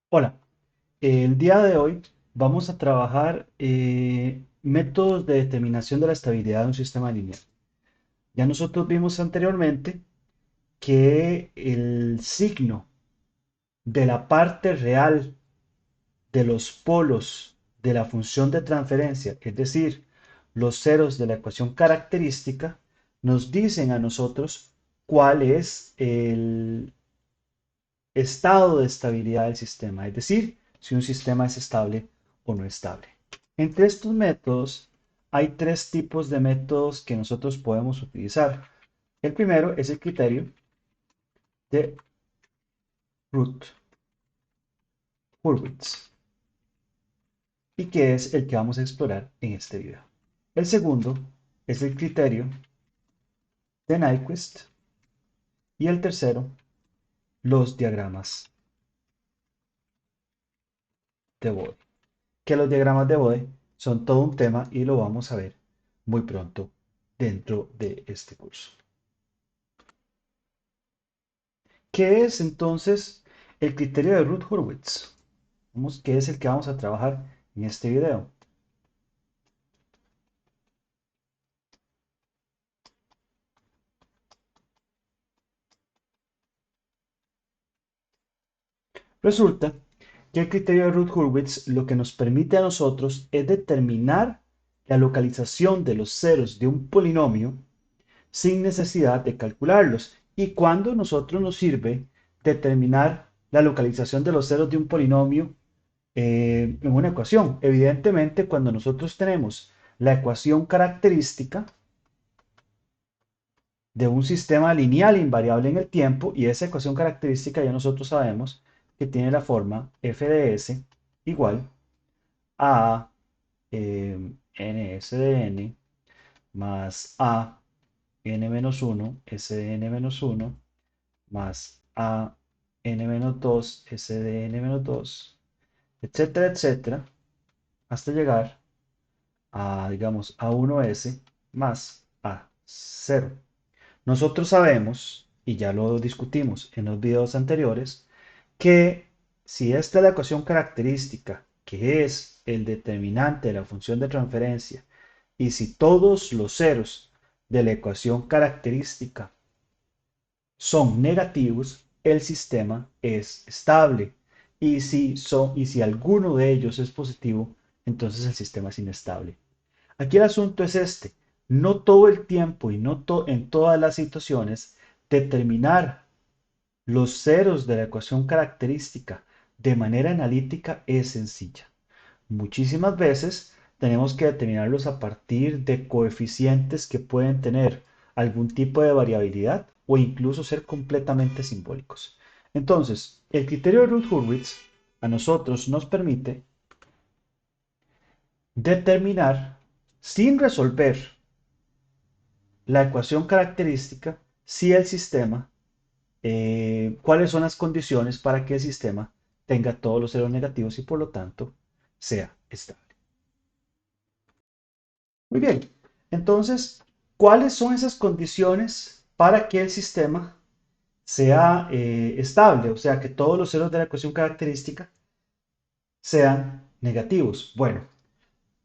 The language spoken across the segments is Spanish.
Hola, el día de hoy vamos a trabajar métodos de determinación de la estabilidad de un sistema lineal. Ya nosotros vimos anteriormente que el signo de la parte real de los polos de la función de transferencia, es decir, los ceros de la ecuación característica, nos dicen a nosotros cuál es el estado de estabilidad del sistema, es decir, si un sistema es estable o no estable. Entre estos métodos hay tres tipos de métodos que nosotros podemos utilizar. El primero es el criterio de Routh-Hurwitz y que es el que vamos a explorar en este video. El segundo es el criterio de Nyquist y el tercero, los diagramas de Bode. Que los diagramas de Bode son todo un tema y lo vamos a ver muy pronto dentro de este curso. ¿Qué es entonces el criterio de Routh-Hurwitz? ¿Qué es el que vamos a trabajar en este video? Resulta que el criterio de Routh-Hurwitz lo que nos permite a nosotros es determinar la localización de los ceros de un polinomio sin necesidad de calcularlos. Y cuando nosotros nos sirve determinar la localización de los ceros de un polinomio en una ecuación. Evidentemente, cuando nosotros tenemos la ecuación característica de un sistema lineal invariable en el tiempo, y esa ecuación característica ya nosotros sabemos que tiene la forma f de s igual a ns de n más a n menos 1 s de n menos 1 más a n menos 2 s de n menos 2, etcétera, etcétera, hasta llegar a, digamos, a1s más a0. Nosotros sabemos, y ya lo discutimos en los videos anteriores, que si esta es la ecuación característica, que es el determinante de la función de transferencia, y si todos los ceros de la ecuación característica son negativos, el sistema es estable. Y si alguno de ellos es positivo, entonces el sistema es inestable. Aquí el asunto es este: no todo el tiempo y no en todas las situaciones determinar los ceros de la ecuación característica de manera analítica es sencilla. Muchísimas veces tenemos que determinarlos a partir de coeficientes que pueden tener algún tipo de variabilidad o incluso ser completamente simbólicos. Entonces, el criterio de Routh-Hurwitz a nosotros nos permite determinar, sin resolver la ecuación característica, si el sistema, cuáles son las condiciones para que el sistema tenga todos los ceros negativos y por lo tanto sea estable. Muy bien, entonces, ¿cuáles son esas condiciones para que el sistema sea estable? O sea, que todos los ceros de la ecuación característica sean negativos. Bueno,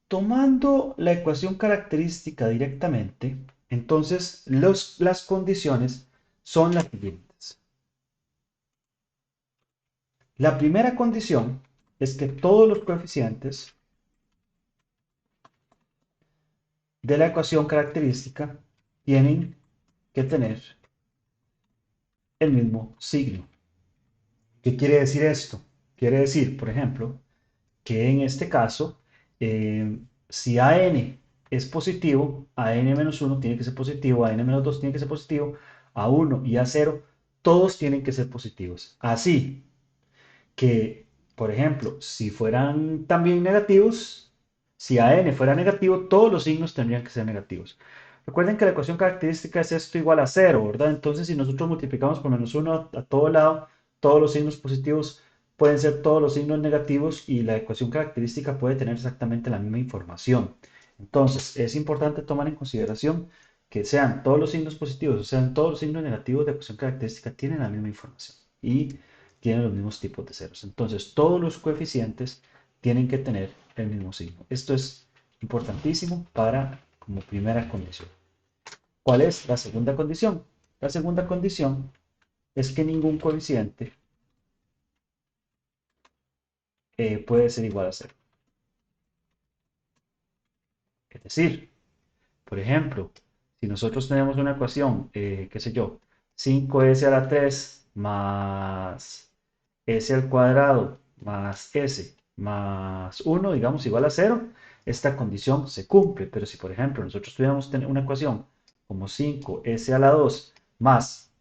tomando la ecuación característica directamente, entonces las condiciones son las siguientes. La primera condición es que todos los coeficientes de la ecuación característica tienen que tener el mismo signo. ¿Qué quiere decir esto? Quiere decir, por ejemplo, que en este caso, si AN es positivo, AN-1 tiene que ser positivo, AN-2 tiene que ser positivo, A1 y A0 todos tienen que ser positivos. Así que, por ejemplo, si fueran también negativos, si AN fuera negativo, todos los signos tendrían que ser negativos. Recuerden que la ecuación característica es esto igual a cero, ¿verdad? Entonces, si nosotros multiplicamos por menos 1 a todo lado, todos los signos positivos pueden ser todos los signos negativos y la ecuación característica puede tener exactamente la misma información. Entonces, es importante tomar en consideración que sean todos los signos positivos o sean todos los signos negativos de ecuación característica tienen la misma información. Y tienen los mismos tipos de ceros. Entonces, todos los coeficientes tienen que tener el mismo signo. Esto es importantísimo para como primera condición. ¿Cuál es la segunda condición? La segunda condición es que ningún coeficiente puede ser igual a cero. Es decir, por ejemplo, si nosotros tenemos una ecuación, qué sé yo, 5s a la 3 más s al cuadrado más s más 1, digamos, igual a cero, esta condición se cumple. Pero si, por ejemplo, nosotros tuviéramos una ecuación como 5s a la 2 más,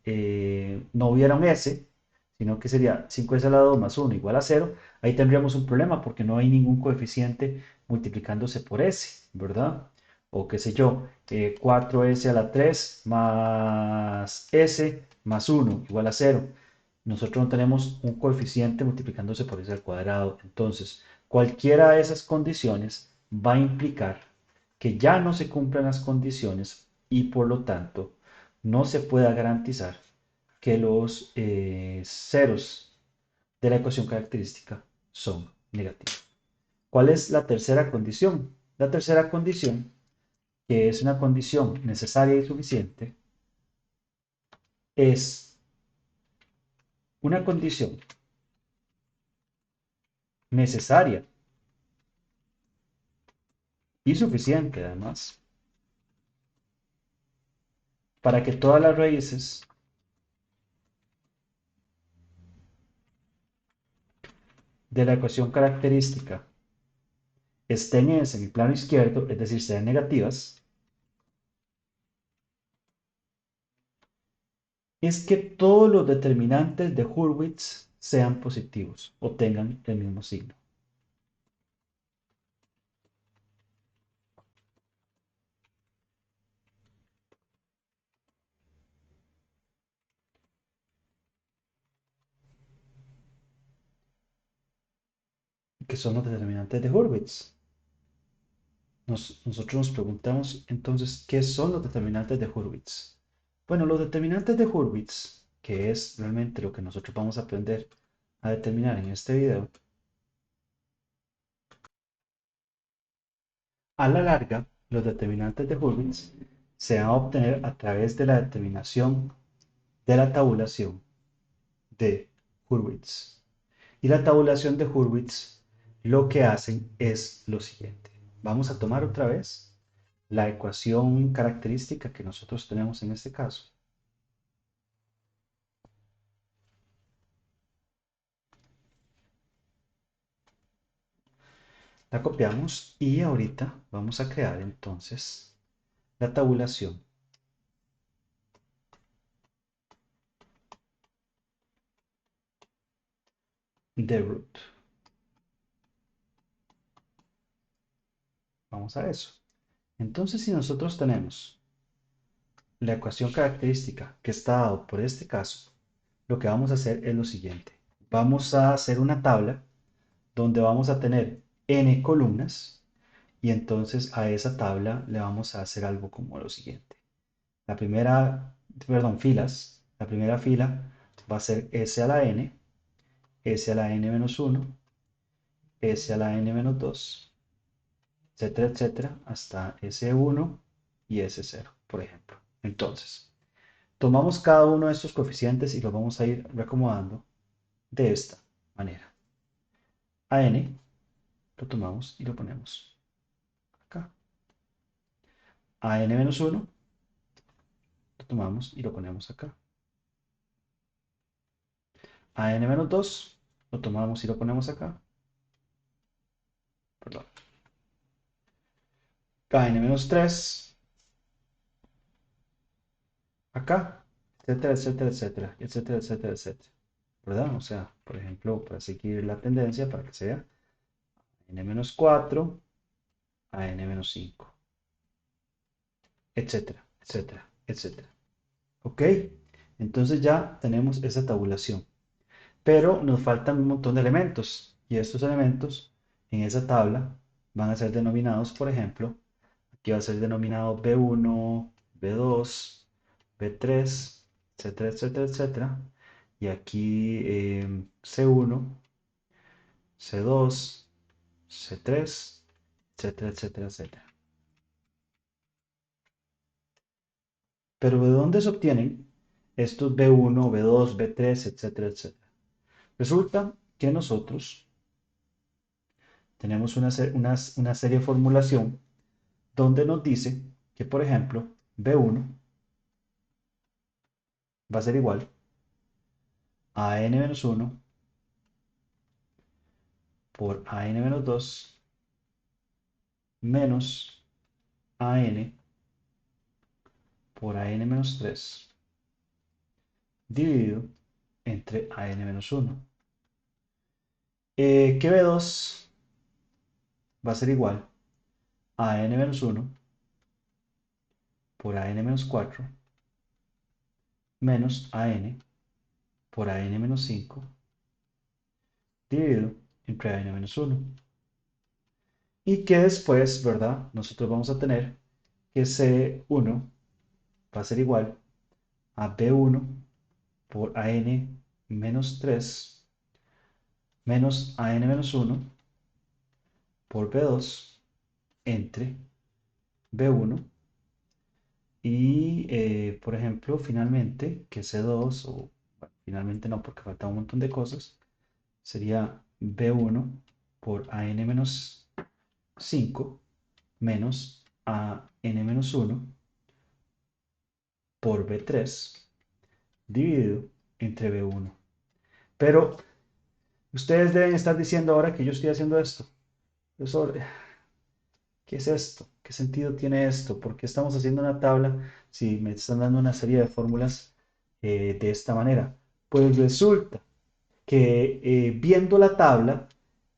no hubiera un s, sino que sería 5s a la 2 más 1 igual a cero, ahí tendríamos un problema porque no hay ningún coeficiente multiplicándose por s, ¿verdad? O qué sé yo, 4s a la 3 más s más 1 igual a cero. Nosotros no tenemos un coeficiente multiplicándose por s al cuadrado. Entonces, cualquiera de esas condiciones va a implicar que ya no se cumplan las condiciones y por lo tanto no se pueda garantizar que los ceros de la ecuación característica son negativos. ¿Cuál es la tercera condición? La tercera condición, que es una condición necesaria y suficiente, es una condición necesaria y suficiente además para que todas las raíces de la ecuación característica estén en el semiplano izquierdo, es decir, sean negativas, es que todos los determinantes de Hurwitz sean positivos o tengan el mismo signo. ¿Qué son los determinantes de Hurwitz? Nosotros nos preguntamos entonces, ¿qué son los determinantes de Hurwitz? Bueno, los determinantes de Hurwitz, que es realmente lo que nosotros vamos a aprender a determinar en este video, a la larga, los determinantes de Hurwitz se van a obtener a través de la determinación de la tabulación de Hurwitz. Y la tabulación de Hurwitz lo que hacen es lo siguiente. Vamos a tomar otra vez la ecuación característica que nosotros tenemos en este caso. La copiamos y ahorita vamos a crear entonces la tabulación de root. Vamos a eso. Entonces, si nosotros tenemos la ecuación característica que está dado por este caso, lo que vamos a hacer es lo siguiente. Vamos a hacer una tabla donde vamos a tener n columnas y entonces a esa tabla le vamos a hacer algo como lo siguiente. La primera, perdón, filas. La primera fila va a ser s a la n, s a la n menos 1, s a la n menos 2, etcétera, etcétera, hasta S1 y S0, por ejemplo. Entonces, tomamos cada uno de estos coeficientes y los vamos a ir reacomodando de esta manera. A n lo tomamos y lo ponemos acá. A n-1 lo tomamos y lo ponemos acá. A n-2 lo tomamos y lo ponemos acá. Perdón. A n-3 acá, etcétera, etcétera, etcétera, etcétera, etcétera, etcétera. ¿Verdad? O sea, por ejemplo, para seguir la tendencia, para que sea n-4 a n-5, etcétera, etcétera, etcétera. ¿Ok? Entonces ya tenemos esa tabulación. Pero nos faltan un montón de elementos. Y estos elementos en esa tabla van a ser denominados, por ejemplo, aquí va a ser denominado B1, B2, B3, etcétera, etcétera, etcétera. y aquí C1, C2, C3, etcétera, etcétera, etcétera. Pero ¿de dónde se obtienen estos B1, B2, B3, etcétera, etcétera? Resulta que nosotros tenemos una serie de formulación donde nos dice que, por ejemplo, B1 va a ser igual a n-1 por an-2 menos an por an-3 dividido entre an-1. Que B2 va a ser igual a n-1 por an-4 menos an por an-5 dividido entre an-1. Y que después, ¿verdad? Nosotros vamos a tener que C1 va a ser igual a B1 por an-3 menos an-1 por B2 entre B1 y, por ejemplo, finalmente, que C2, o bueno, finalmente no, porque falta un montón de cosas, sería B1 por an-5 menos an-1 por B3 dividido entre B1. Pero ustedes deben estar diciendo ahora que yo estoy haciendo esto. Profesor, ¿qué es esto? ¿Qué sentido tiene esto? ¿Por qué estamos haciendo una tabla si me están dando una serie de fórmulas de esta manera? Pues resulta que viendo la tabla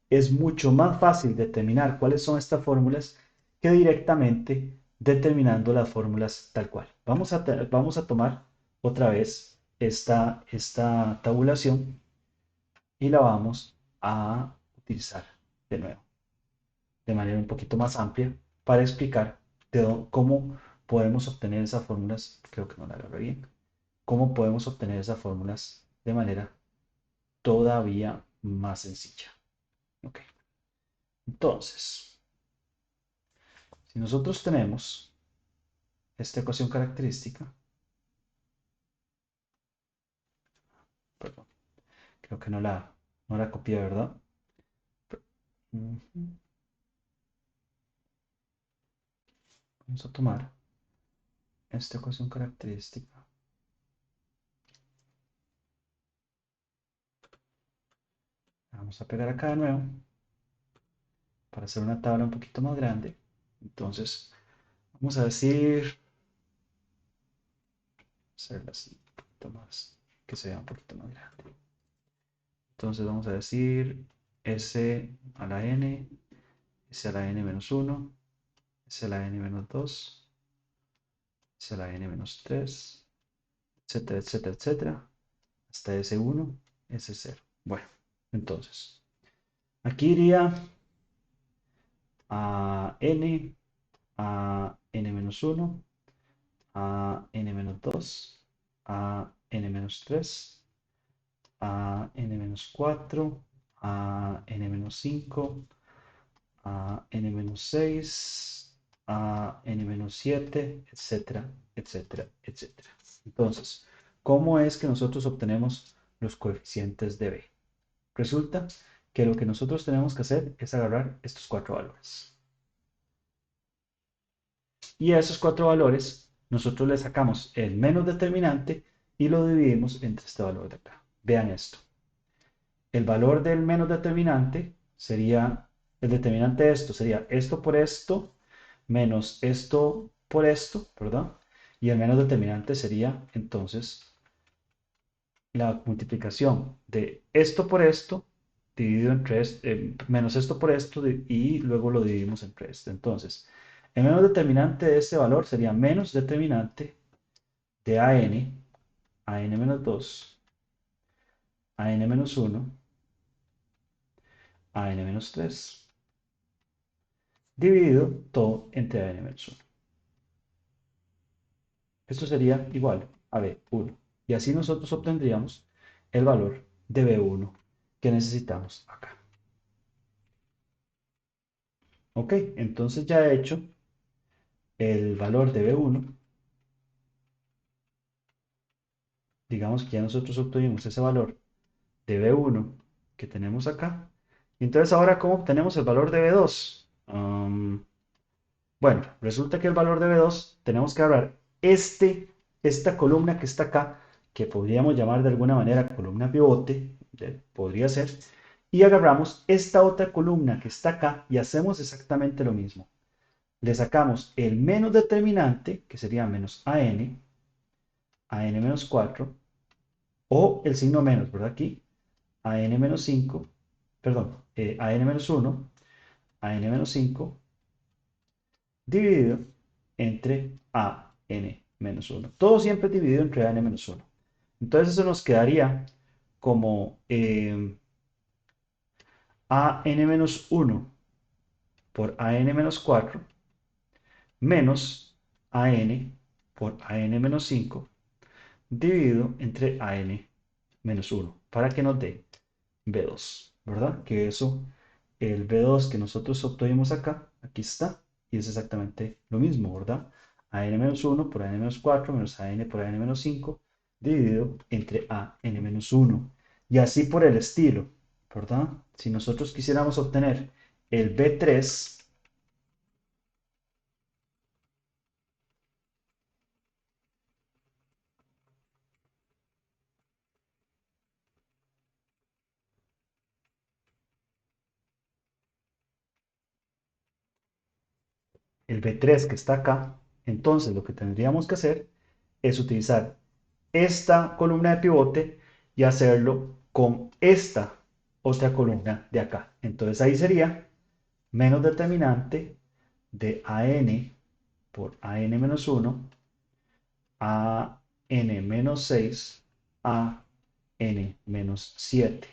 es mucho más fácil determinar cuáles son estas fórmulas que directamente determinando las fórmulas tal cual. Vamos a tomar otra vez esta tabulación y la vamos a utilizar de nuevo, de manera un poquito más amplia, para explicar cómo podemos obtener esas fórmulas, creo que no la agarré bien, cómo podemos obtener esas fórmulas de manera todavía más sencilla. Ok, entonces, si nosotros tenemos esta ecuación característica, perdón, creo que no la copié, ¿verdad? Ujú. Vamos a tomar esta ecuación característica. Vamos a pegar acá de nuevo para hacer una tabla un poquito más grande. Entonces, vamos a decir, hacerla así, un poquito más, que se vea un poquito más grande. Entonces, vamos a decir S a la n, S a la n menos 1, S a la n menos 2, S a la n menos 3, etcétera, etcétera, etcétera, hasta S1, S0. Bueno, entonces, aquí iría a n, a n-1, a n-2, a n-3, a n-4, a n-5, a n-6, a n-7, etcétera, etcétera, etcétera. Entonces, ¿cómo es que nosotros obtenemos los coeficientes de b? Resulta que lo que nosotros tenemos que hacer es agarrar estos cuatro valores. Y a esos cuatro valores nosotros le sacamos el menos determinante y lo dividimos entre este valor de acá. Vean esto. El valor del menos determinante sería, el determinante de esto sería esto por esto menos esto por esto, ¿verdad? Y el menos determinante sería entonces la multiplicación de esto por esto dividido entre menos esto por esto y luego lo dividimos entre esto. Entonces, el menos determinante de este valor sería menos determinante de an-2, an-1, an-3, dividido todo entre an-1. Esto sería igual a b1. Y así nosotros obtendríamos el valor de B1 que necesitamos acá. Ok, entonces ya he hecho el valor de B1. Digamos que ya nosotros obtuvimos ese valor de B1 que tenemos acá. Entonces ahora, ¿cómo obtenemos el valor de B2? Bueno, resulta que el valor de B2 tenemos que agarrar esta columna que está acá, que podríamos llamar de alguna manera columna pivote, podría ser, y agarramos esta otra columna que está acá y hacemos exactamente lo mismo. Le sacamos el menos determinante, que sería menos AN menos 4, o el signo menos, ¿verdad? Aquí, AN menos 5, perdón, AN menos 1, AN menos 5, dividido entre AN menos 1. Todo siempre dividido entre AN menos 1. Entonces eso nos quedaría como AN menos 1 por AN menos 4 menos AN por AN menos 5 dividido entre AN menos 1 para que nos dé B2, ¿verdad? Que eso, el B2 que nosotros obtuvimos acá, aquí está, y es exactamente lo mismo, ¿verdad? AN-1 por AN-4 menos AN por AN-5 dividido entre AN-1. Y así por el estilo, ¿verdad? Si nosotros quisiéramos obtener el B3, el B3 que está acá, entonces lo que tendríamos que hacer es utilizar esta columna de pivote y hacerlo con esta otra columna de acá. Entonces ahí sería menos determinante de AN por AN menos 1 a N menos 6 a N menos 7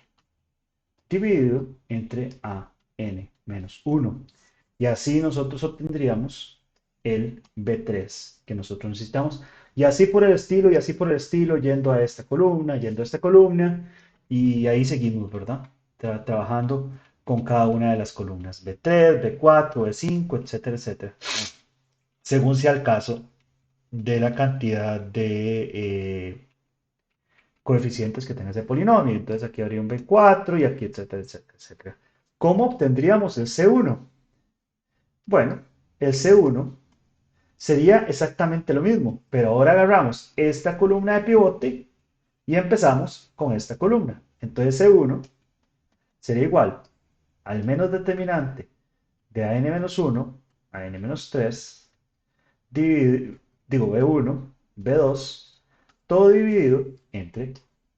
dividido entre a n menos 1. Y así nosotros obtendríamos el B3 que nosotros necesitamos. Y así por el estilo, y así por el estilo, yendo a esta columna, yendo a esta columna, y ahí seguimos, ¿verdad? Trabajando con cada una de las columnas, B3, B4, B5, etcétera, etcétera, según sea el caso de la cantidad de coeficientes que tenga ese polinomio. Entonces aquí habría un B4 y aquí, etcétera, etcétera, etcétera. ¿Cómo obtendríamos el C1? Bueno, el C1 sería exactamente lo mismo, pero ahora agarramos esta columna de pivote y empezamos con esta columna. Entonces C1 sería igual al menos determinante de AN-1 a N-3, digo B1, B2, todo dividido entre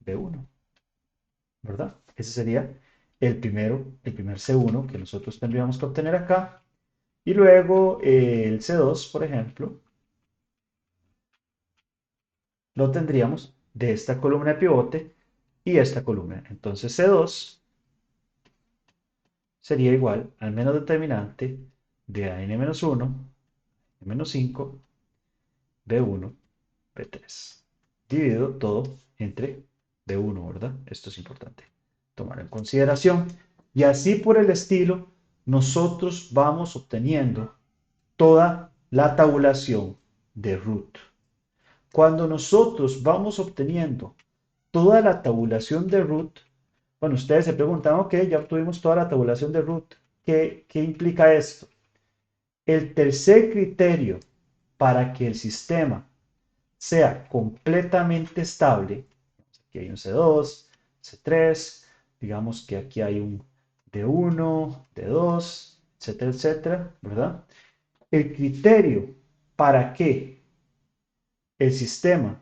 B1. ¿Verdad? Ese sería el primer C1 que nosotros tendríamos que obtener acá. Y luego el C2, por ejemplo, lo tendríamos de esta columna de pivote y esta columna. Entonces C2 sería igual al menos determinante de AN-1, N-5, B1, B3. Dividido todo entre B1, ¿verdad? Esto es importante tomar en consideración. Y así por el estilo, nosotros vamos obteniendo toda la tabulación de root. Cuando nosotros vamos obteniendo toda la tabulación de root, bueno, ustedes se preguntan, ok, ya obtuvimos toda la tabulación de root. ¿Qué implica esto? El tercer criterio para que el sistema sea completamente estable, aquí hay un C2, C3, digamos que aquí hay un D1, D2, etcétera, etcétera, ¿verdad? El criterio para que el sistema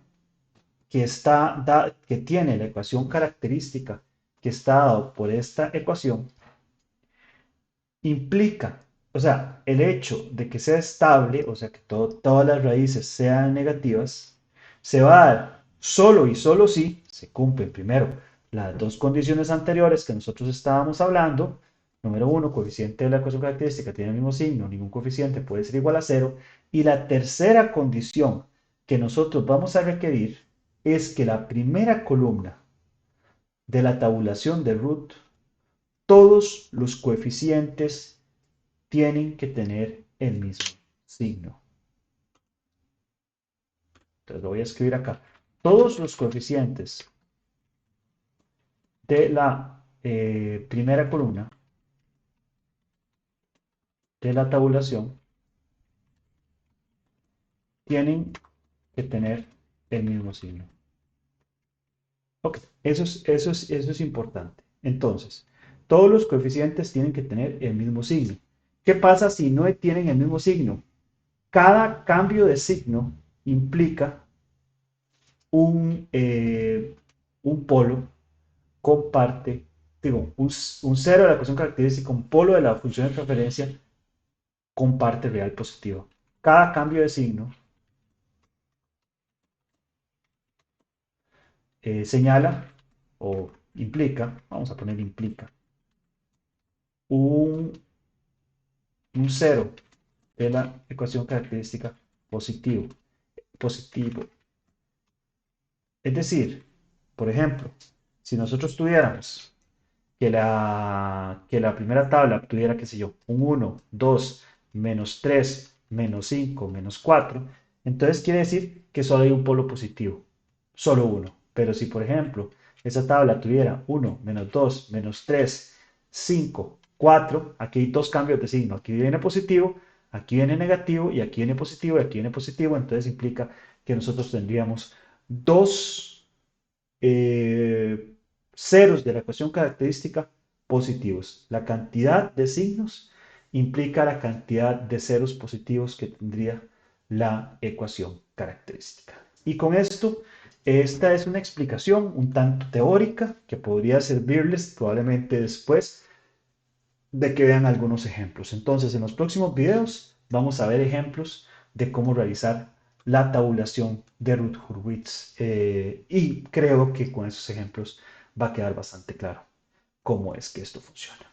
que tiene la ecuación característica que está dado por esta ecuación implica, o sea, el hecho de que sea estable, o sea, que todas las raíces sean negativas, se va a dar solo y solo si se cumplen primero las dos condiciones anteriores que nosotros estábamos hablando. Número uno, coeficiente de la ecuación característica tiene el mismo signo, ningún coeficiente puede ser igual a cero. Y la tercera condición que nosotros vamos a requerir es que la primera columna de la tabulación de root, todos los coeficientes tienen que tener el mismo signo. Entonces lo voy a escribir acá. Todos los coeficientes de la primera columna de la tabulación tienen que tener el mismo signo. Ok, eso es importante. Entonces, todos los coeficientes tienen que tener el mismo signo. ¿Qué pasa si no tienen el mismo signo? Cada cambio de signo implica un polo comparte, digo, un cero de la ecuación característica, un polo de la función de transferencia comparte real positivo. Cada cambio de signo señala o implica, vamos a poner implica, un, un cero de la ecuación característica positivo. Positivo. Es decir, por ejemplo, si nosotros tuviéramos que la primera tabla tuviera, qué sé yo, un 1, 2, menos 3, menos 5, menos 4, entonces quiere decir que solo hay un polo positivo, solo uno. Pero si, por ejemplo, esa tabla tuviera 1, menos 2, menos 3, 5, 4, aquí hay dos cambios de signo, aquí viene positivo, aquí viene negativo, y aquí viene positivo, y aquí viene positivo, entonces implica que nosotros tendríamos dos ceros de la ecuación característica positivos. La cantidad de signos implica la cantidad de ceros positivos que tendría la ecuación característica. Y con esto, esta es una explicación un tanto teórica que podría servirles probablemente después de que vean algunos ejemplos. Entonces, en los próximos videos vamos a ver ejemplos de cómo realizar la tabulación de Routh-Hurwitz, y creo que con esos ejemplos va a quedar bastante claro cómo es que esto funciona.